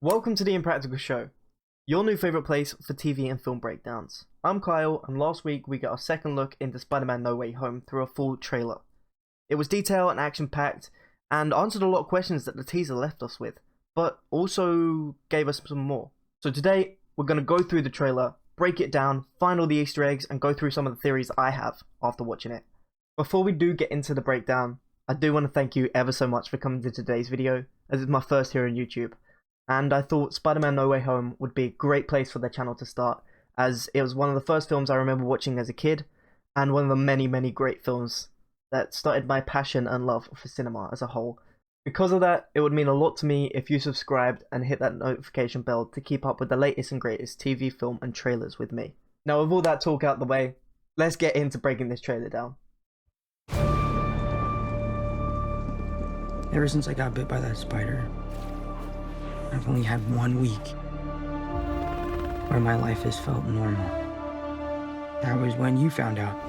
Welcome to the Impractical Show, your new favourite place for TV and film breakdowns. I'm Kyle, and last week we got our second look into Spider-Man No Way Home through a full trailer. It was detailed and action-packed, and answered a lot of questions that the teaser left us with, but also gave us some more. So today, we're going to go through the trailer, break it down, find all the Easter eggs, and go through some of the theories I have after watching it. Before we do get into the breakdown, I do want to thank you ever so much for coming to today's video, as it's my first here on YouTube. And I thought Spider-Man No Way Home would be a great place for their channel to start, as it was one of the first films I remember watching as a kid, and one of the many great films that started my passion and love for cinema as a whole. Because of that, it would mean a lot to me if you subscribed and hit that notification bell to keep up with the latest and greatest TV, film, and trailers with me. Now, with all that talk out the way, let's get into breaking this trailer down. Ever since I got bit by that spider, I've only had 1 week where my life has felt normal. That was when you found out.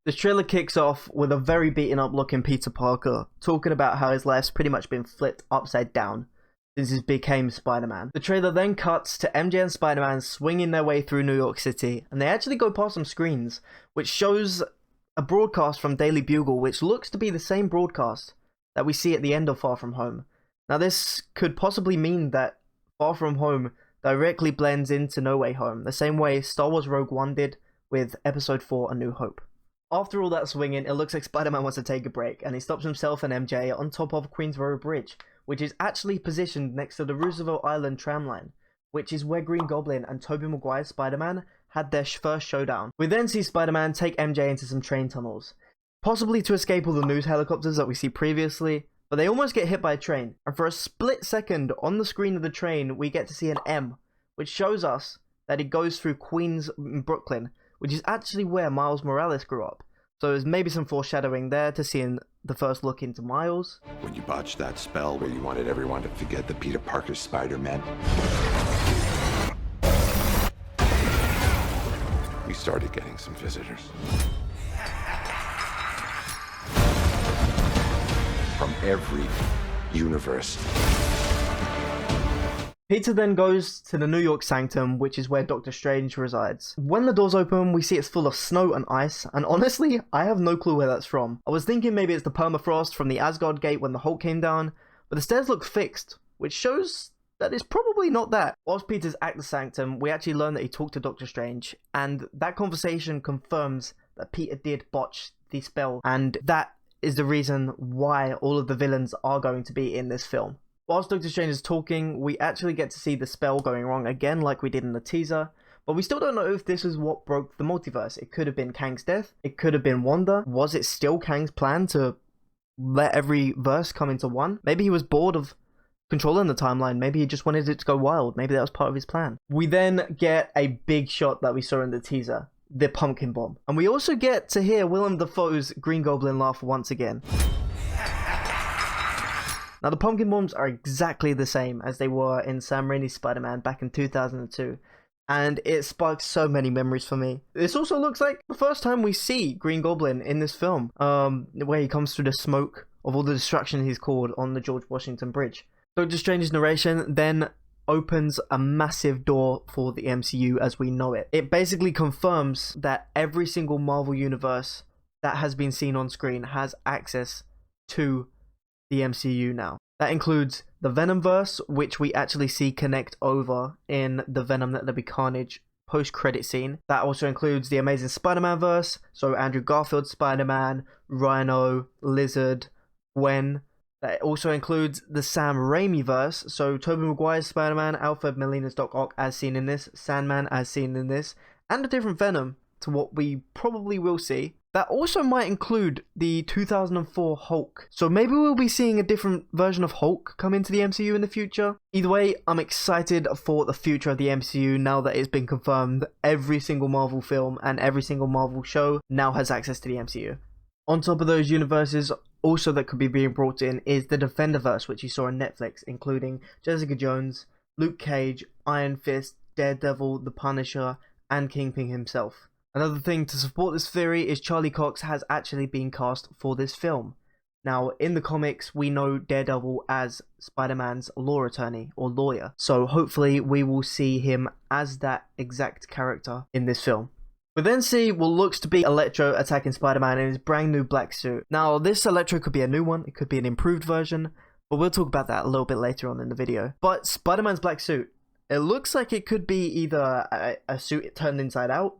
This trailer kicks off with a very beaten up looking Peter Parker talking about how his life's pretty much been flipped upside down since he became Spider-Man. The trailer then cuts to MJ and Spider-Man swinging their way through New York City, and they actually go past some screens, which shows a broadcast from Daily Bugle, which looks to be the same broadcast that we see at the end of Far From Home. Now, this could possibly mean that Far From Home directly blends into No Way Home, the same way Star Wars Rogue One did with Episode 4 A New Hope. After all that swinging, it looks like Spider-Man wants to take a break, and he stops himself and MJ on top of Queensboro Bridge, which is actually positioned next to the Roosevelt Island tram line, which is where Green Goblin and Tobey Maguire's Spider-Man had their first showdown. We then see Spider-Man take MJ into some train tunnels, possibly to escape all the news helicopters that we see previously, but they almost get hit by a train, and for a split second on the screen of the train we get to see an M, which shows us that it goes through Queens in Brooklyn, which is actually where Miles Morales grew up. So there's maybe some foreshadowing there to seeing the first look into Miles. When you botched that spell where you wanted everyone to forget that Peter Parker's Spider-Man, we started getting some visitors. From every universe. Peter then goes to the New York Sanctum, which is where Doctor Strange resides. When the doors open, we see it's full of snow and ice, and honestly, I have no clue where that's from. I was thinking maybe it's the permafrost from the Asgard gate when the Hulk came down, but the stairs look fixed, which shows that it's probably not that. Whilst Peter's at the Sanctum, we actually learn that he talked to Doctor Strange, and that conversation confirms that Peter did botch the spell, and that is the reason why all of the villains are going to be in this film. Whilst Doctor Strange is talking, we actually get to see the spell going wrong again like we did in the teaser, but we still don't know if this is what broke the multiverse. It could have been Kang's death, it could have been Wanda. Was it still Kang's plan to let every verse come into one? Maybe he was bored of controlling the timeline, maybe he just wanted it to go wild, maybe that was part of his plan. We then get a big shot that we saw in the teaser, the pumpkin bomb. And we also get to hear Willem Dafoe's Green Goblin laugh once again. Now, the pumpkin bombs are exactly the same as they were in Sam Raimi's Spider-Man back in 2002, and it sparks so many memories for me. This also looks like the first time we see Green Goblin in this film, where he comes through the smoke of all the destruction he's caused on the George Washington Bridge. Doctor Strange's narration then opens a massive door for the MCU as we know it. It basically confirms that every single Marvel universe that has been seen on screen has access to the MCU now. That includes the Venomverse, which we actually see connect over in the Venom Let There Be Carnage post-credit scene. That also includes the Amazing Spider-Man verse, so Andrew Garfield's Spider-Man, Rhino, Lizard, Gwen. That also includes the Sam Raimi verse, so Tobey Maguire's Spider-Man, Alfred Molina's Doc Ock as seen in this, Sandman as seen in this, and a different Venom to what we probably will see. That also might include the 2004 Hulk. So maybe we'll be seeing a different version of Hulk come into the MCU in the future. Either way, I'm excited for the future of the MCU now that it's been confirmed every single Marvel film and every single Marvel show now has access to the MCU. On top of those universes, also that could be being brought in is the Defenderverse, which you saw on Netflix, including Jessica Jones, Luke Cage, Iron Fist, Daredevil, The Punisher, and Kingpin himself. Another thing to support this theory is Charlie Cox has actually been cast for this film. Now, in the comics, we know Daredevil as Spider-Man's law attorney or lawyer, so hopefully we will see him as that exact character in this film. We then see what looks to be Electro attacking Spider-Man in his brand new black suit. Now, this Electro could be a new one, it could be an improved version, but we'll talk about that a little bit later on in the video. But Spider-Man's black suit, it looks like it could be either a suit turned inside out,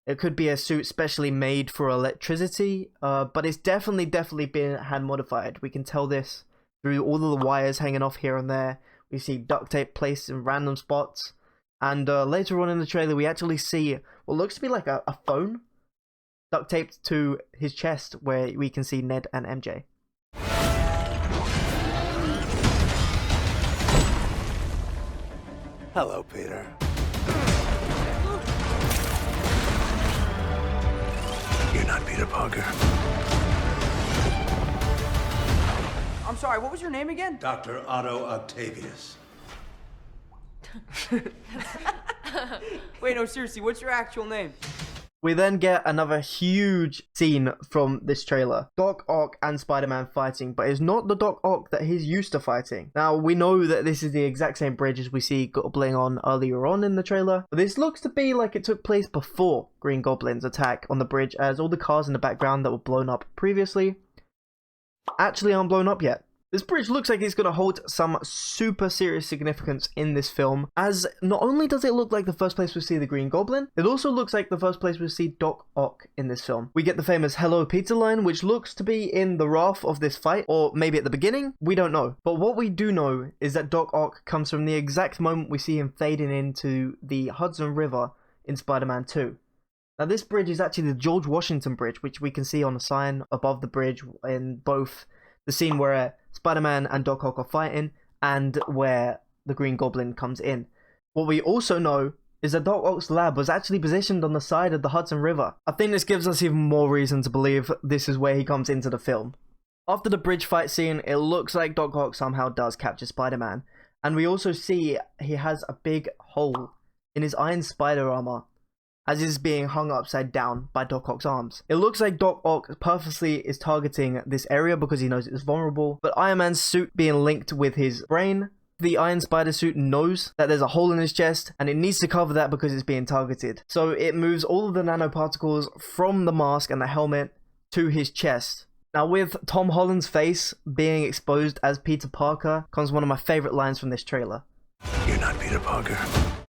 it could be a suit specially made for electricity, but it's definitely been hand modified. We can tell this through all of the wires hanging off here and there. We see duct tape placed in random spots. And later on in the trailer, we actually see what looks to be like a phone duct taped to his chest, where we can see Ned and MJ. Hello, Peter. You're not Peter Parker. I'm sorry, what was your name again? Dr. Otto Octavius. Wait, no, seriously, what's your actual name? We then get another huge scene from this trailer. Doc Ock and Spider-Man fighting, but it's not the Doc Ock that he's used to fighting. Now, we know that this is the exact same bridge as we see Goblin on earlier on in the trailer, but this looks to be like it took place before Green Goblin's attack on the bridge, as all the cars in the background that were blown up previously actually aren't blown up yet. This bridge looks like it's going to hold some super serious significance in this film, as not only does it look like the first place we see the Green Goblin, it also looks like the first place we see Doc Ock in this film. We get the famous "Hello Peter" line, which looks to be in the wrath of this fight, or maybe at the beginning, we don't know. But what we do know is that Doc Ock comes from the exact moment we see him fading into the Hudson River in Spider-Man 2. Now, this bridge is actually the George Washington Bridge, which we can see on a sign above the bridge in both the scene where Spider-Man and Doc Ock are fighting and where the Green Goblin comes in. What we also know is that Doc Ock's lab was actually positioned on the side of the Hudson River. I think this gives us even more reason to believe this is where he comes into the film. After the bridge fight scene, it looks like Doc Ock somehow does capture Spider-Man, and we also see he has a big hole in his Iron Spider armor, as is being hung upside down by Doc Ock's arms. It looks like Doc Ock purposely is targeting this area because he knows it's vulnerable, but Iron Man's suit being linked with his brain, the Iron Spider suit knows that there's a hole in his chest, and it needs to cover that because it's being targeted. So it moves all of the nanoparticles from the mask and the helmet to his chest. Now, with Tom Holland's face being exposed as Peter Parker comes one of my favorite lines from this trailer. You're not Peter Parker.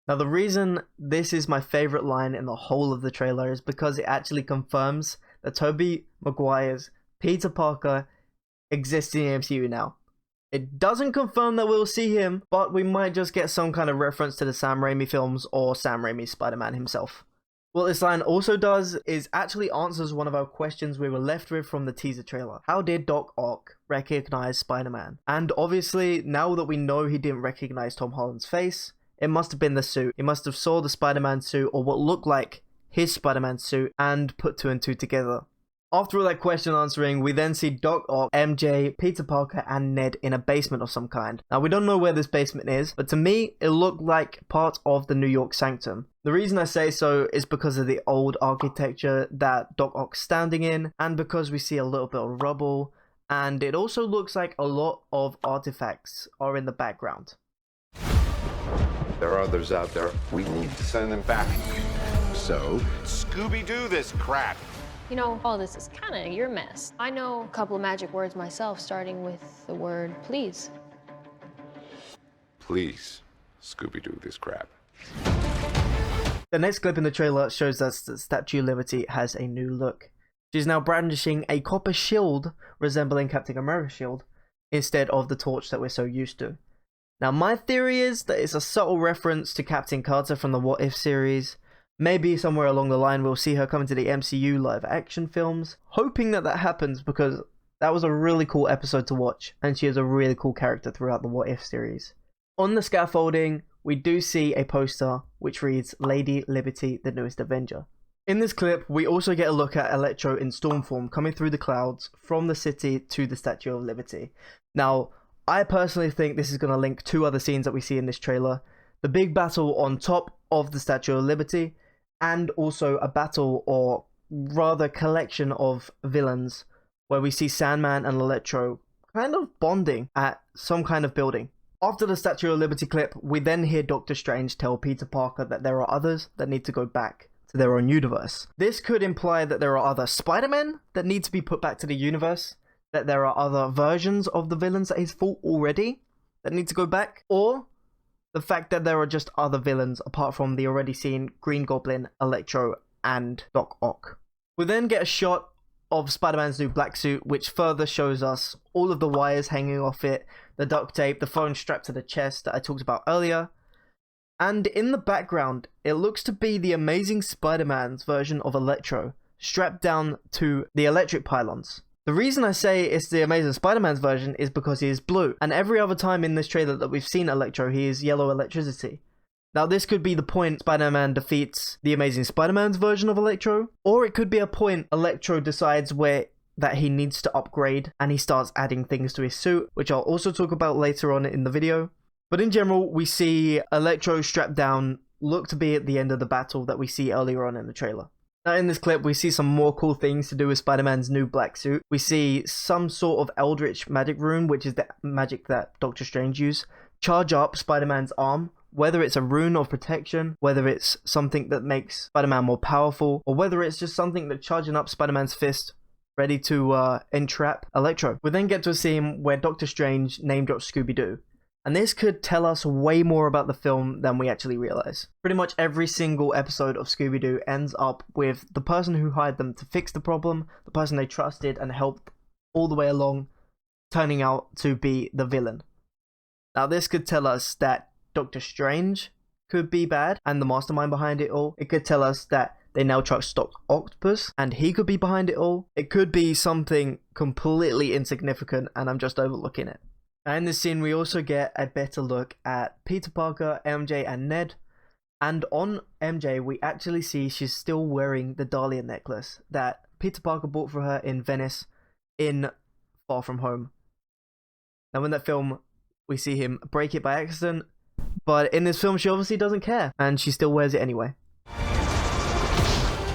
Now, the reason this is my favorite line in the whole of the trailer is because it actually confirms that Tobey Maguire's Peter Parker exists in the MCU now. It doesn't confirm that we'll see him, but we might just get some kind of reference to the Sam Raimi films or Sam Raimi's Spider-Man himself. What this line also does is actually answers one of our questions we were left with from the teaser trailer. How did Doc Ock recognize Spider-Man? And obviously, now that we know he didn't recognize Tom Holland's face, it must have been the suit. He must have saw the Spider-Man suit, or what looked like his Spider-Man suit, and put two and two together. After all that question answering, we then see Doc Ock, MJ, Peter Parker, and Ned in a basement of some kind. Now, we don't know where this basement is, but to me, it looked like part of the New York Sanctum. The reason I say so is because of the old architecture that Doc Ock's standing in, and because we see a little bit of rubble, and it also looks like a lot of artifacts are in the background. There are others out there. We need to send them back. So, Scooby-Doo this crap. You know, all this is kind of your mess. I know a couple of magic words myself, starting with the word please. Please, Scooby-Doo this crap. The next clip in the trailer shows us that Statue of Liberty has a new look. She's now brandishing a copper shield resembling Captain America's shield instead of the torch that we're so used to. Now, my theory is that it's a subtle reference to Captain Carter from the What If series. Maybe somewhere along the line we'll see her come into the MCU live action films. Hoping that that happens, because that was a really cool episode to watch, and she is a really cool character throughout the What If series. On the scaffolding, we do see a poster which reads Lady Liberty, the newest Avenger. In this clip, we also get a look at Electro in storm form coming through the clouds from the city to the Statue of Liberty. Now, I personally think this is going to link two other scenes that we see in this trailer. The big battle on top of the Statue of Liberty, and also a battle, or rather collection of villains, where we see Sandman and Electro kind of bonding at some kind of building. After the Statue of Liberty clip, we then hear Doctor Strange tell Peter Parker that there are others that need to go back to their own universe. This could imply that there are other Spider-Men that need to be put back to the universe, that there are other versions of the villains that he's fought already that need to go back, or the fact that there are just other villains apart from the already seen Green Goblin, Electro, and Doc Ock. We then get a shot of Spider-Man's new black suit, which further shows us all of the wires hanging off it, the duct tape, the phone strapped to the chest that I talked about earlier. And in the background, it looks to be the Amazing Spider-Man's version of Electro, strapped down to the electric pylons. The reason I say it's the Amazing Spider-Man's version is because he is blue, and every other time in this trailer that we've seen Electro, he is yellow electricity. Now this could be the point Spider-Man defeats the Amazing Spider-Man's version of Electro, or it could be a point Electro decides that he needs to upgrade and he starts adding things to his suit, which I'll also talk about later on in the video. But in general, we see Electro strapped down, look to be at the end of the battle that we see earlier on in the trailer. Now in this clip, we see some more cool things to do with Spider-Man's new black suit. We see some sort of Eldritch magic rune, which is the magic that Doctor Strange used, charge up Spider-Man's arm. Whether it's a rune of protection, whether it's something that makes Spider-Man more powerful, or whether it's just something that's charging up Spider-Man's fist, ready to entrap Electro. We then get to a scene where Doctor Strange name drops Scooby-Doo. And this could tell us way more about the film than we actually realize. Pretty much every single episode of Scooby-Doo ends up with the person who hired them to fix the problem, the person they trusted and helped all the way along, turning out to be the villain. Now this could tell us that Doctor Strange could be bad and the mastermind behind it all. It could tell us that they now trust Doc Octopus and he could be behind it all. It could be something completely insignificant and I'm just overlooking it. And in this scene we also get a better look at Peter Parker, MJ and Ned. And on MJ we actually see she's still wearing the Dahlia necklace that Peter Parker bought for her in Venice in Far From Home. Now in that film we see him break it by accident, but in this film she obviously doesn't care and she still wears it anyway.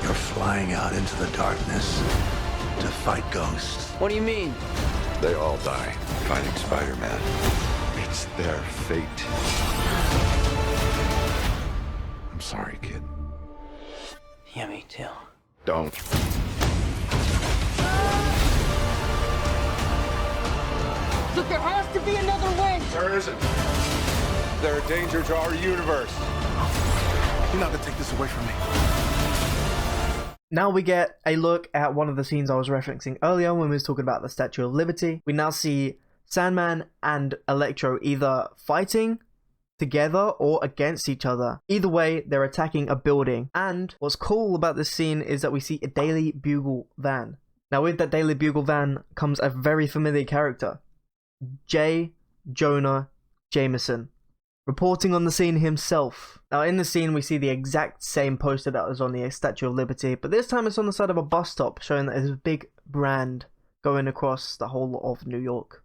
You're flying out into the darkness to fight ghosts. What do you mean? They all die fighting Spider-Man. It's their fate. I'm sorry, kid. Yeah, me too. Don't. Look, there has to be another way. There isn't. They're a danger to our universe. You're not gonna take this away from me. Now we get a look at one of the scenes I was referencing earlier when we was talking about the Statue of Liberty. We now see Sandman and Electro either fighting together or against each other. Either way, they're attacking a building. And what's cool about this scene is that we see a Daily Bugle van. Now with that Daily Bugle van comes a very familiar character, J. Jonah Jameson, reporting on the scene himself. Now in the scene we see the exact same poster that was on the Statue of Liberty, but this time it's on the side of a bus stop, showing that there's a big brand going across the whole of New York.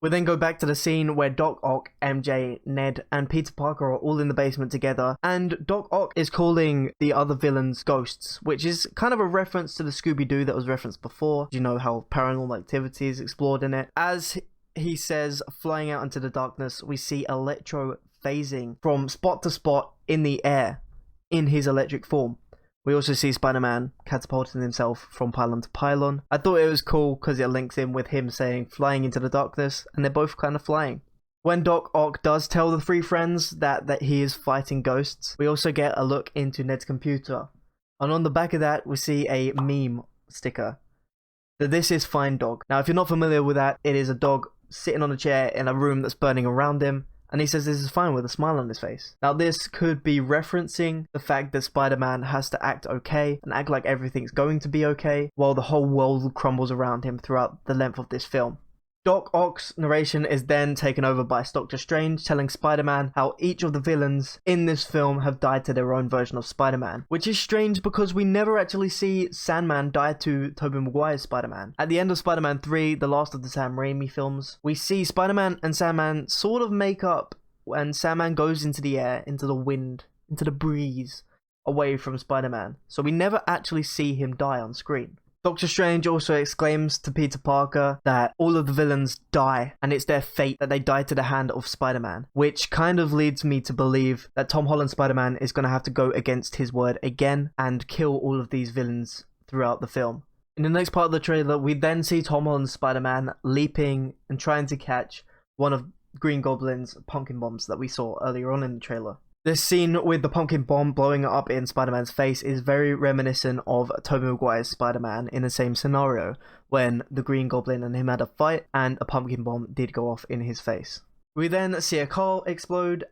We then go back to the scene where Doc Ock, MJ, Ned and Peter Parker are all in the basement together, and Doc Ock is calling the other villains ghosts, which is kind of a reference to the Scooby-Doo that was referenced before. You know how paranormal activity is explored in it. As he says, flying out into the darkness, we see Electro phasing from spot to spot in the air in his electric form. We also see Spider-Man catapulting himself from pylon to pylon. I thought it was cool because it links in with him saying flying into the darkness, and they're both kind of flying. When Doc Ock does tell the three friends that he is fighting ghosts, we also get a look into Ned's computer. And on the back of that, we see a meme sticker. That this is Fine Dog. Now, if you're not familiar with that, it is a dog sitting on a chair in a room that's burning around him. And he says this is fine with a smile on his face. Now this could be referencing the fact that Spider-Man has to act okay and act like everything's going to be okay while the whole world crumbles around him throughout the length of this film. Doc Ock's narration is then taken over by Doctor Strange telling Spider-Man how each of the villains in this film have died to their own version of Spider-Man, which is strange because we never actually see Sandman die to Tobey Maguire's Spider-Man. At the end of Spider-Man 3, the last of the Sam Raimi films, we see Spider-Man and Sandman sort of make up when Sandman goes into the air, into the wind, into the breeze, away from Spider-Man. So we never actually see him die on screen. Doctor Strange also exclaims to Peter Parker that all of the villains die, and it's their fate that they die to the hand of Spider-Man, which kind of leads me to believe that Tom Holland's Spider-Man is going to have to go against his word again and kill all of these villains throughout the film. In the next part of the trailer, we then see Tom Holland's Spider-Man leaping and trying to catch one of Green Goblin's pumpkin bombs that we saw earlier on in the trailer. This scene with the pumpkin bomb blowing up in Spider-Man's face is very reminiscent of Tobey Maguire's Spider-Man in the same scenario, when the Green Goblin and him had a fight and a pumpkin bomb did go off in his face. We then see a car explode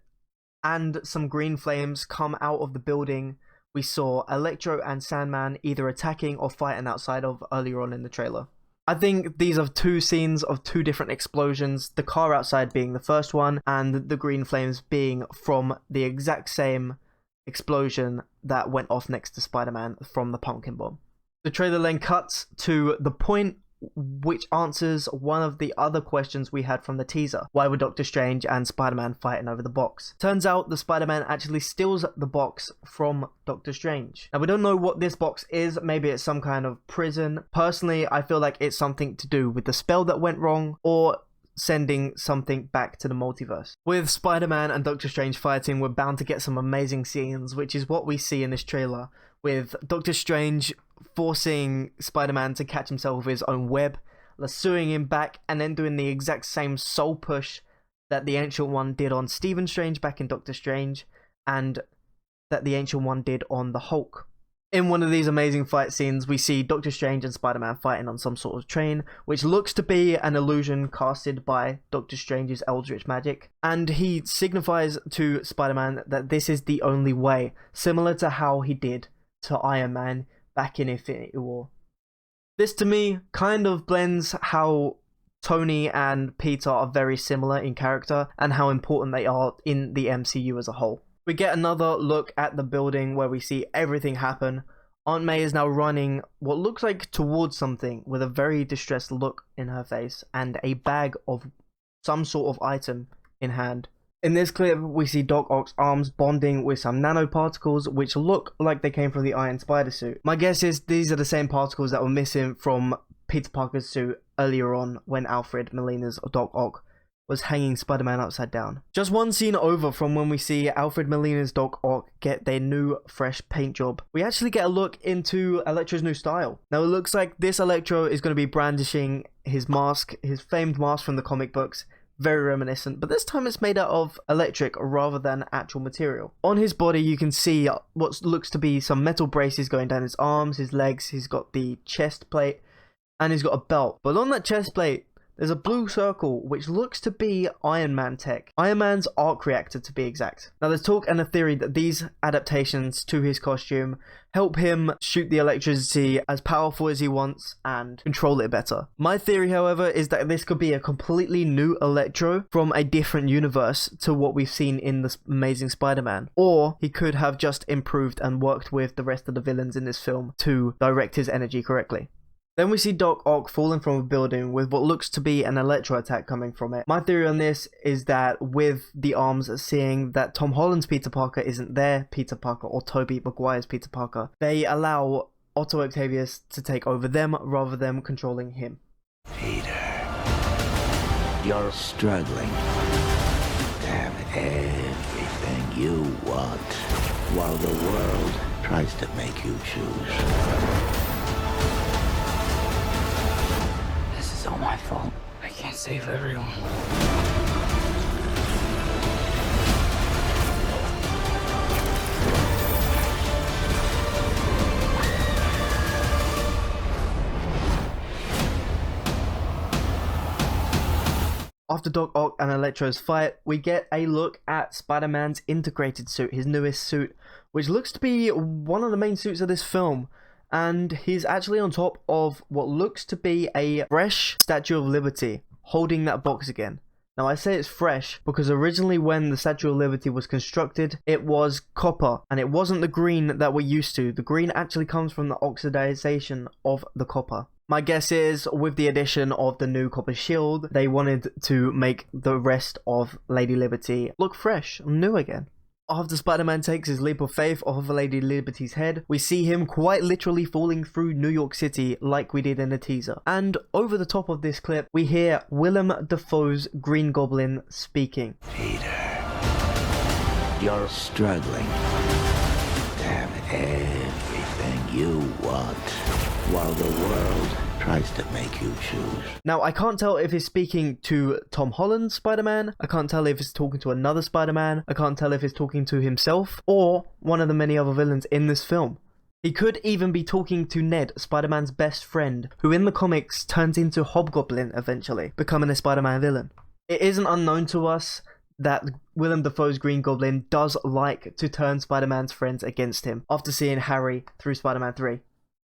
and some green flames come out of the building we saw Electro and Sandman either attacking or fighting outside of earlier on in the trailer. I think these are two scenes of two different explosions, the car outside being the first one, and the green flames being from the exact same explosion that went off next to Spider-Man from the pumpkin bomb. The trailer then cuts to the point which answers one of the other questions we had from the teaser. Why were Doctor Strange and Spider-Man fighting over the box? Turns out the Spider-Man actually steals the box from Doctor Strange. Now we don't know what this box is, maybe it's some kind of prison. Personally, I feel like it's something to do with the spell that went wrong, or sending something back to the multiverse. With Spider-Man and Doctor Strange fighting, we're bound to get some amazing scenes, which is what we see in this trailer, with Doctor Strange forcing Spider-Man to catch himself with his own web, lassoing him back, and then doing the exact same soul push that the Ancient One did on Stephen Strange back in Doctor Strange, and that the Ancient One did on the Hulk. In one of these amazing fight scenes, we see Doctor Strange and Spider-Man fighting on some sort of train, which looks to be an illusion casted by Doctor Strange's Eldritch magic, and he signifies to Spider-Man that this is the only way, similar to how he did to Iron Man back in Infinity War. This to me kind of blends how Tony and Peter are very similar in character and how important they are in the MCU as a whole. We get another look at the building where we see everything happen. Aunt May is now running what looks like towards something with a very distressed look in her face and a bag of some sort of item in hand. In this clip, we see Doc Ock's arms bonding with some nanoparticles which look like they came from the Iron Spider suit. My guess is these are the same particles that were missing from Peter Parker's suit earlier on when Alfred Molina's Doc Ock was hanging Spider-Man upside down. Just one scene over from when we see Alfred Molina's Doc Ock get their new fresh paint job, we actually get a look into Electro's new style. Now it looks like this Electro is going to be brandishing his mask, his famed mask from the comic books. Very reminiscent, but this time it's made out of electric rather than actual material. On his body you can see what looks to be some metal braces going down his arms, his legs, he's got the chest plate, and he's got a belt. But on that chest plate there's a blue circle which looks to be Iron Man tech. Iron Man's arc reactor to be exact. Now there's talk and a theory that these adaptations to his costume help him shoot the electricity as powerful as he wants and control it better. My theory, however, is that this could be a completely new Electro from a different universe to what we've seen in the Amazing Spider-Man. Or he could have just improved and worked with the rest of the villains in this film to direct his energy correctly. Then we see Doc Ock falling from a building with what looks to be an electro attack coming from it. My theory on this is that with the arms seeing that Tom Holland's Peter Parker isn't their Peter Parker or Tobey Maguire's Peter Parker, they allow Otto Octavius to take over them rather than controlling him. Peter, you're struggling to have everything you want while the world tries to make you choose. It's all my fault. I can't save everyone. After Doc Ock and Electro's fight, we get a look at Spider-Man's integrated suit, his newest suit, which looks to be one of the main suits of this film. And he's actually on top of what looks to be a fresh Statue of Liberty, holding that box again. Now I say it's fresh because originally when the Statue of Liberty was constructed, it was copper, and it wasn't the green that we're used to. The green actually comes from the oxidization of the copper. My guess is, with the addition of the new copper shield, they wanted to make the rest of Lady Liberty look fresh and new again. After Spider-Man takes his leap of faith off of Lady Liberty's head, we see him quite literally falling through New York City like we did in the teaser. And over the top of this clip, we hear Willem Dafoe's Green Goblin speaking. Peter, you're struggling to have everything you want while the world tries to make you choose. Now, I can't tell if he's speaking to Tom Holland's Spider-Man, I can't tell if he's talking to another Spider-Man, I can't tell if he's talking to himself, or one of the many other villains in this film. He could even be talking to Ned, Spider-Man's best friend, who in the comics turns into Hobgoblin eventually, becoming a Spider-Man villain. It isn't unknown to us that Willem Dafoe's Green Goblin does like to turn Spider-Man's friends against him after seeing Harry through Spider-Man 3.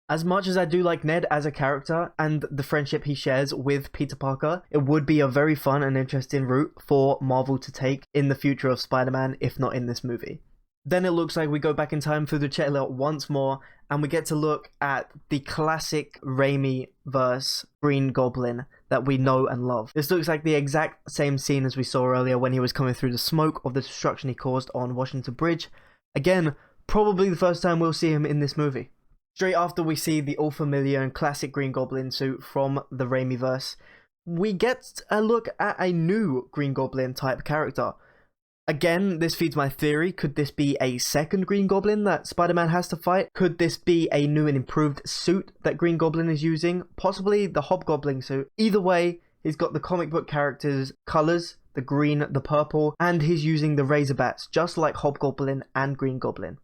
As much as I do like Ned as a character and the friendship he shares with Peter Parker, it would be a very fun and interesting route for Marvel to take in the future of Spider-Man, if not in this movie. Then it looks like we go back in time through the trailer once more, and we get to look at the classic Raimi-verse Green Goblin that we know and love. This looks like the exact same scene as we saw earlier when he was coming through the smoke of the destruction he caused on Washington Bridge. Again, probably the first time we'll see him in this movie. Straight after we see the all-familiar and classic Green Goblin suit from the Raimi-verse, we get a look at a new Green Goblin type character. Again, this feeds my theory. Could this be a second Green Goblin that Spider-Man has to fight? Could this be a new and improved suit that Green Goblin is using? Possibly the Hobgoblin suit. Either way, he's got the comic book character's colours, the green, the purple, and he's using the Razor Bats, just like Hobgoblin and Green Goblin.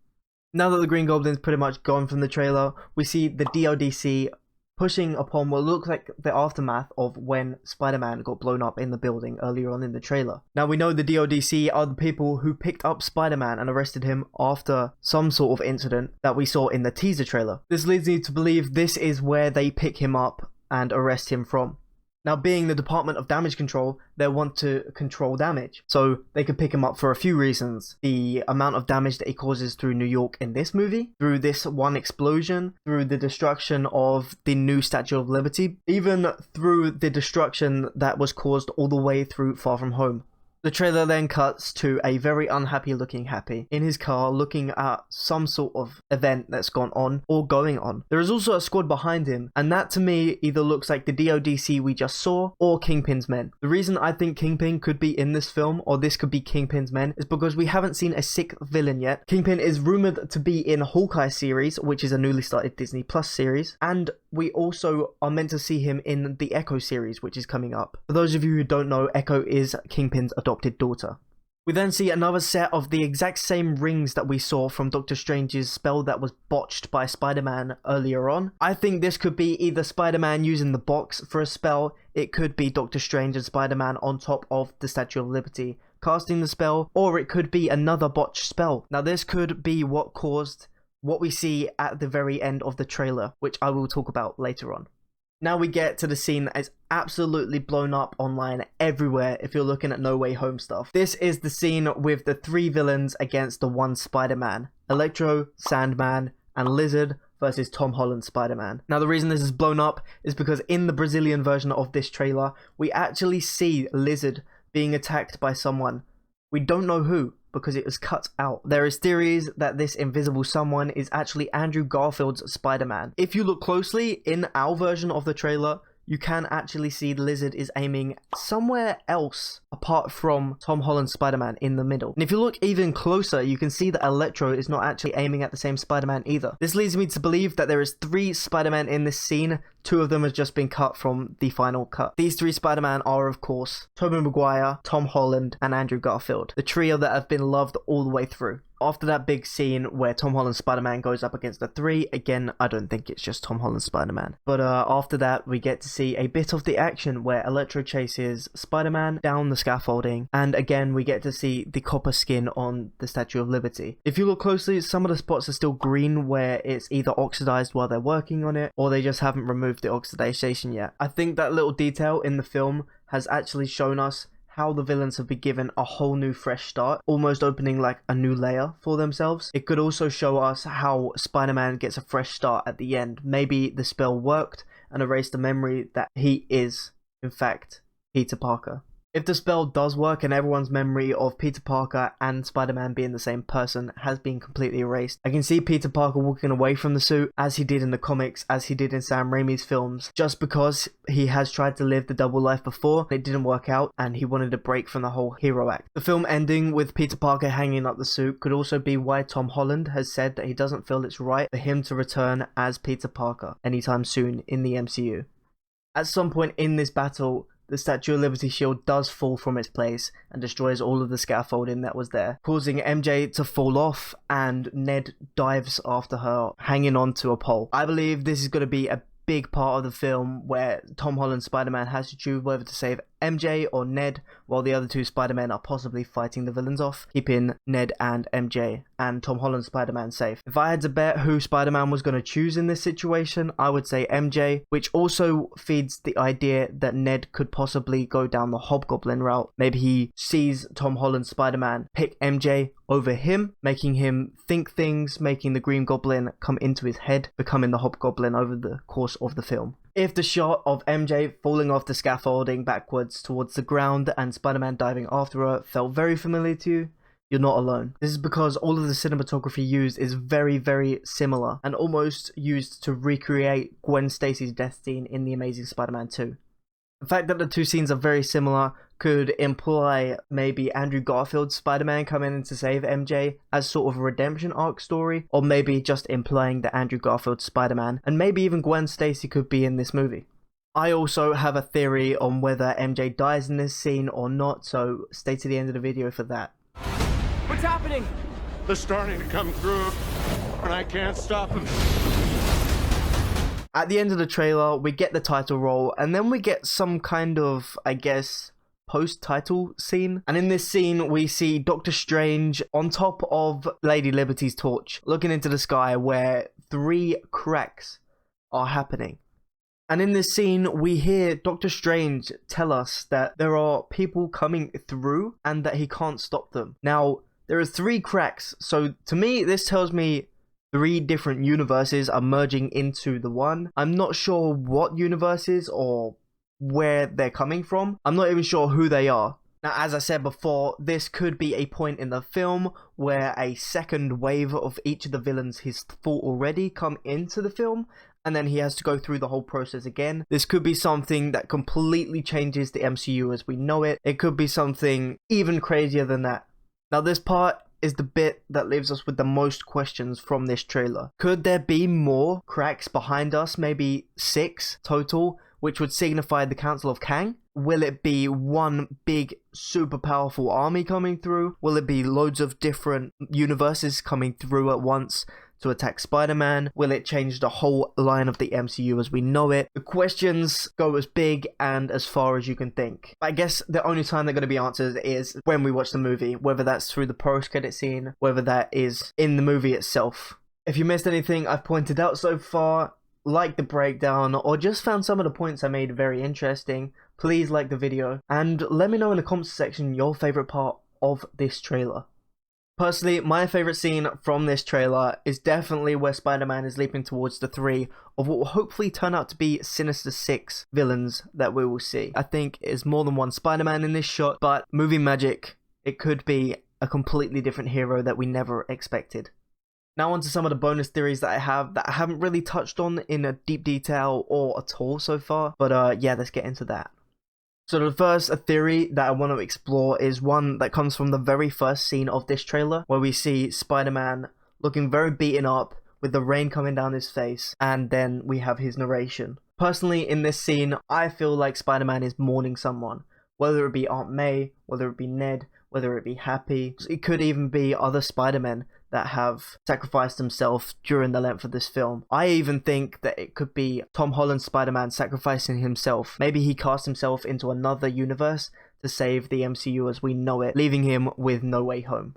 Now that the Green Goblin's pretty much gone from the trailer, we see the DODC pushing upon what looks like the aftermath of when Spider-Man got blown up in the building earlier on in the trailer. Now we know the DODC are the people who picked up Spider-Man and arrested him after some sort of incident that we saw in the teaser trailer. This leads me to believe this is where they pick him up and arrest him from. Now, being the Department of Damage Control, they want to control damage, so they could pick him up for a few reasons. The amount of damage that he causes through New York in this movie, through this one explosion, through the destruction of the new Statue of Liberty, even through the destruction that was caused all the way through Far From Home. The trailer then cuts to a very unhappy looking Happy in his car looking at some sort of event that's gone on or going on. There is also a squad behind him, and that to me either looks like the DODC we just saw or Kingpin's men. The reason I think Kingpin could be in this film, or this could be Kingpin's men, is because we haven't seen a sixth villain yet. Kingpin is rumored to be in Hawkeye series, which is a newly started Disney Plus series, and we also are meant to see him in the Echo series, which is coming up. For those of you who don't know, Echo is Kingpin's adopted daughter. We then see another set of the exact same rings that we saw from Doctor Strange's spell that was botched by Spider-Man earlier on. I think this could be either Spider-Man using the box for a spell, it could be Doctor Strange and Spider-Man on top of the Statue of Liberty casting the spell, or it could be another botched spell. Now this could be what caused what we see at the very end of the trailer, which I will talk about later on. Now we get to the scene that is absolutely blown up online everywhere if you're looking at No Way Home stuff. This is the scene with the three villains against the one Spider-Man. Electro, Sandman, and Lizard versus Tom Holland's Spider-Man. Now the reason this is blown up is because in the Brazilian version of this trailer, we actually see Lizard being attacked by someone. We don't know who, because it was cut out. There is theories that this invisible someone is actually Andrew Garfield's Spider-Man. If you look closely in our version of the trailer, you can actually see the Lizard is aiming somewhere else apart from Tom Holland's Spider-Man in the middle. And if you look even closer, you can see that Electro is not actually aiming at the same Spider-Man either. This leads me to believe that there is three Spider-Man in this scene. Two of them has just been cut from the final cut. These three Spider-Man are, of course, Tobey Maguire, Tom Holland, and Andrew Garfield. The trio that have been loved all the way through. After that big scene where Tom Holland's Spider-Man goes up against the three, again, I don't think it's just Tom Holland's Spider-Man. But after that, we get to see a bit of the action where Electro chases Spider-Man down the scaffolding, and again, we get to see the copper skin on the Statue of Liberty. If you look closely, some of the spots are still green where it's either oxidized while they're working on it, or they just haven't removed the oxidation yet. I think that little detail in the film has actually shown us how the villains have been given a whole new fresh start, almost opening like a new layer for themselves. It could also show us how Spider-Man gets a fresh start at the end. Maybe the spell worked and erased the memory that he is, in fact, Peter Parker. If the spell does work and everyone's memory of Peter Parker and Spider-Man being the same person has been completely erased, I can see Peter Parker walking away from the suit as he did in the comics, as he did in Sam Raimi's films, just because he has tried to live the double life before, it didn't work out, and he wanted a break from the whole hero act. The film ending with Peter Parker hanging up the suit could also be why Tom Holland has said that he doesn't feel it's right for him to return as Peter Parker anytime soon in the MCU. At some point in this battle, the Statue of Liberty shield does fall from its place and destroys all of the scaffolding that was there, causing MJ to fall off, and Ned dives after her, hanging onto a pole. I believe this is going to be a big part of the film where Tom Holland's Spider-Man has to choose whether to save MJ or Ned, while the other two Spider-Men are possibly fighting the villains off, keeping Ned and MJ and Tom Holland's Spider-Man safe. If I had to bet who Spider-Man was going to choose in this situation, I would say MJ, which also feeds the idea that Ned could possibly go down the Hobgoblin route. Maybe he sees Tom Holland's Spider-Man pick MJ over him, making him think things, making the Green Goblin come into his head, becoming the Hobgoblin over the course of the film. If the shot of MJ falling off the scaffolding backwards towards the ground and Spider-Man diving after her felt very familiar to you, you're not alone. This is because all of the cinematography used is very, very similar and almost used to recreate Gwen Stacy's death scene in The Amazing Spider-Man 2. The fact that the two scenes are very similar could imply maybe Andrew Garfield's Spider-Man coming in to save MJ as sort of a redemption arc story, or maybe just implying that Andrew Garfield's Spider-Man and maybe even Gwen Stacy could be in this movie. I also have a theory on whether MJ dies in this scene or not, so stay to the end of the video for that. What's happening? They're starting to come through, and I can't stop them. At the end of the trailer, we get the title roll, and then we get some kind of, I guess, post-title scene. And in this scene, we see Doctor Strange on top of Lady Liberty's torch, looking into the sky where 3 cracks are happening. And in this scene, we hear Doctor Strange tell us that there are people coming through and that he can't stop them. Now, there are 3 cracks, so to me, this tells me 3 different universes are merging into the one. I'm not sure what universes or where they're coming from. I'm not even sure who they are. Now, as I said before, this could be a point in the film where a second wave of each of the villains he's fought already come into the film, and then he has to go through the whole process again. This could be something that completely changes the MCU as we know it. It could be something even crazier than that. Now, this part is the bit that leaves us with the most questions from this trailer. Could there be more cracks behind us? Maybe 6 total, which would signify the Council of Kang? Will it be one big super powerful army coming through? Will it be loads of different universes coming through at once to attack Spider-Man? Will it change the whole line of the MCU as we know it? The questions go as big and as far as you can think. I guess the only time they're going to be answered is when we watch the movie, whether that's through the post-credit scene, whether that is in the movie itself. If you missed anything I've pointed out so far, like the breakdown, or just found some of the points I made very interesting, please like the video, and let me know in the comments section your favourite part of this trailer. Personally, my favourite scene from this trailer is definitely where Spider-Man is leaping towards the 3 of what will hopefully turn out to be Sinister 6 villains that we will see. I think it is more than one Spider-Man in this shot, but movie magic, it could be a completely different hero that we never expected. Now onto some of the bonus theories that I haven't really touched on in a deep detail or at all so far, but yeah, let's get into that. So the first theory that I want to explore is one that comes from the very first scene of this trailer, where we see Spider-Man looking very beaten up with the rain coming down his face, and then we have his narration. Personally, in this scene, I feel like Spider-Man is mourning someone, whether it be Aunt May, whether it be Ned, whether it be Happy. It could even be other Spider-Men that have sacrificed themselves during the length of this film. I even think that it could be Tom Holland's Spider-Man sacrificing himself. Maybe he cast himself into another universe to save the MCU as we know it, leaving him with no way home.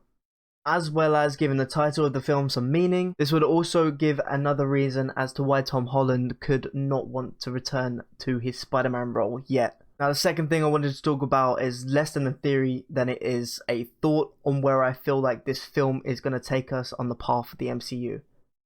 As well as giving the title of the film some meaning, this would also give another reason as to why Tom Holland could not want to return to his Spider-Man role yet. Now, the second thing I wanted to talk about is less than a theory than it is a thought on where I feel like this film is going to take us on the path of the MCU.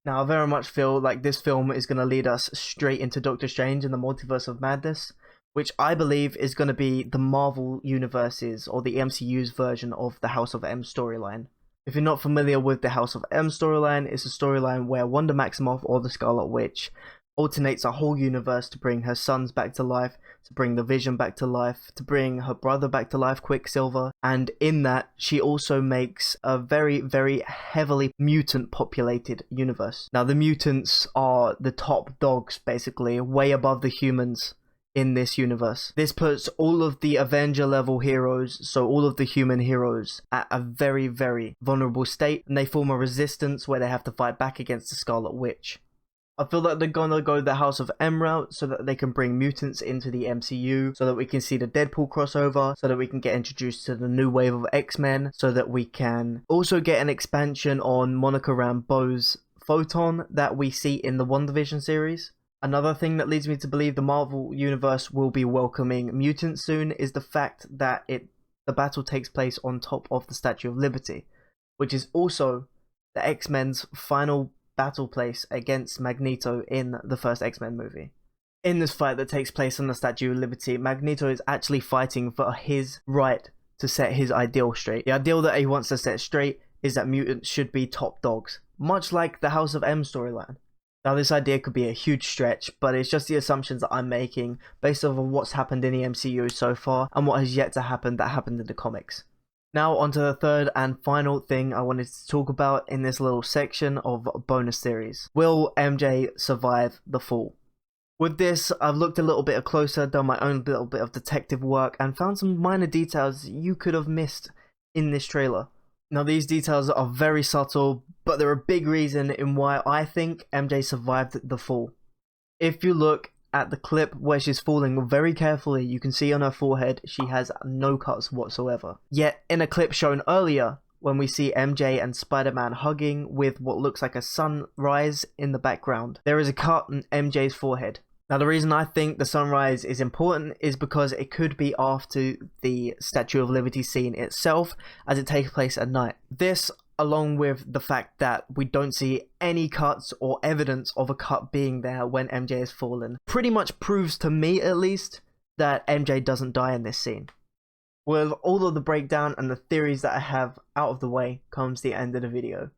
Now, I very much feel like this film is going to lead us straight into Doctor Strange and the Multiverse of Madness, which I believe is going to be the Marvel Universe's or the MCU's version of the House of M storyline. If you're not familiar with the House of M storyline, it's a storyline where Wanda Maximoff, or the Scarlet Witch, alternates a whole universe to bring her sons back to life, to bring the Vision back to life, to bring her brother back to life, Quicksilver, and in that she also makes a very, very heavily mutant populated universe. Now the mutants are the top dogs, basically, way above the humans in this universe. This puts all of the Avenger level heroes, so all of the human heroes, at a very, very vulnerable state, and they form a resistance where they have to fight back against the Scarlet Witch. I feel that they're gonna go the House of M route so that they can bring mutants into the MCU, so that we can see the Deadpool crossover, so that we can get introduced to the new wave of X-Men, so that we can also get an expansion on Monica Rambeau's Photon that we see in the WandaVision series. Another thing that leads me to believe the Marvel Universe will be welcoming mutants soon is the fact that the battle takes place on top of the Statue of Liberty, which is also the X-Men's final battle place against Magneto in the first X-Men movie. In this fight that takes place on the Statue of Liberty, Magneto is actually fighting for his right to set his ideal straight. The ideal that he wants to set straight is that mutants should be top dogs, much like the House of M storyline. Now this idea could be a huge stretch, but it's just the assumptions that I'm making based off of what's happened in the MCU so far and what has yet to happen that happened in the comics. Now onto the third and final thing I wanted to talk about in this little section of bonus theories. Will MJ survive the fall? With this, I've looked a little bit closer, done my own little bit of detective work, and found some minor details you could have missed in this trailer. Now these details are very subtle, but they're a big reason in why I think MJ survived the fall. If you look at the clip where she's falling very carefully, you can see on her forehead she has no cuts whatsoever. Yet in a clip shown earlier, when we see MJ and Spider-Man hugging with what looks like a sunrise in the background, there is a cut on MJ's forehead. Now the reason I think the sunrise is important is because it could be after the Statue of Liberty scene itself, as it takes place at night. This, along with the fact that we don't see any cuts or evidence of a cut being there when MJ has fallen, pretty much proves to me at least that MJ doesn't die in this scene. With all of the breakdown and the theories that I have out of the way comes the end of the video.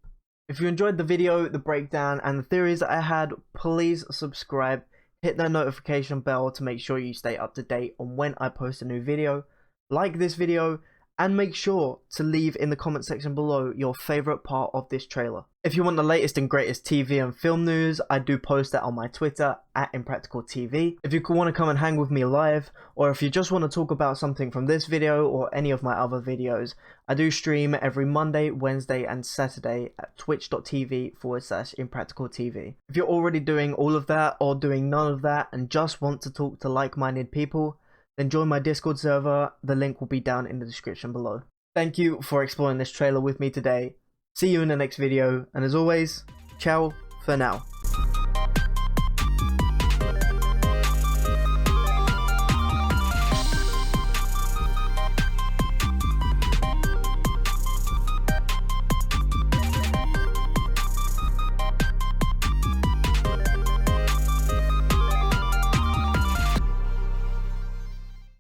If you enjoyed the video, the breakdown and the theories that I had, please subscribe, hit that notification bell to make sure you stay up to date on when I post a new video, like this video, and make sure to leave in the comment section below your favourite part of this trailer. If you want the latest and greatest TV and film news, I do post that on my Twitter at Impractical TV. If you want to come and hang with me live, or if you just want to talk about something from this video or any of my other videos, I do stream every Monday, Wednesday and Saturday at twitch.tv/ImpracticalTV. If you're already doing all of that or doing none of that and just want to talk to like-minded people, then join my Discord server, the link will be down in the description below. Thank you for exploring this trailer with me today. See you in the next video, and as always, ciao for now.